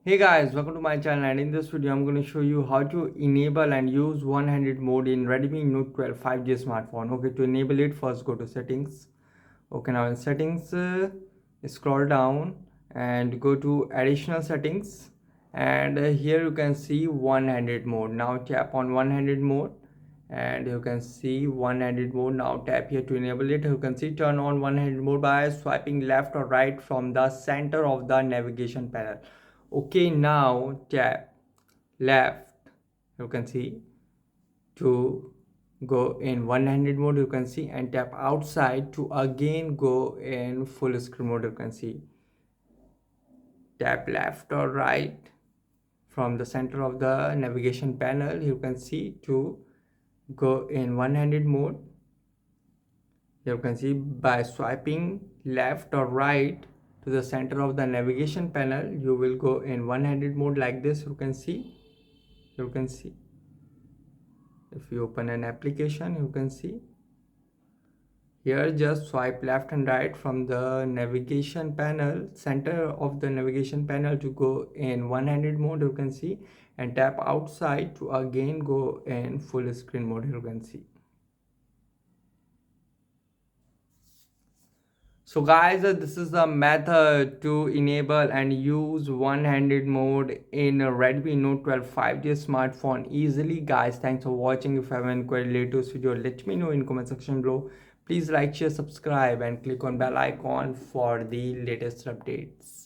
Hey guys, welcome to my channel, and in this video I'm going to show you how to enable and use one-handed mode in Redmi Note 12 5G smartphone. Okay, to enable it, first go to settings. Okay, now in settings, scroll down and go to additional settings, and here you can see one-handed mode. Now tap on one-handed mode and you can see one-handed mode. Now tap here to enable it. You can see turn on one-handed mode by swiping left or right from the center of the navigation panel. Okay, now tap left, you can see, to go in one-handed mode, you can see, and tap outside to again go in full screen mode. You can see tap left or right from the center of the navigation panel, you can see, to go in one-handed mode. You can see by swiping left or right to the center of the navigation panel, you will go in one-handed mode like this. You can see if you open an application, you can see here, just swipe left and right from the navigation panel, center of the navigation panel, to go in one-handed mode, you can see, and tap outside to again go in full screen mode, you can see. So guys, this is the method to enable and use one-handed mode in a Redmi Note 12 5G smartphone easily. Guys, thanks for watching. If you have any query related to this video, let me know in comment section below. Please like, share, subscribe and click on bell icon for the latest updates.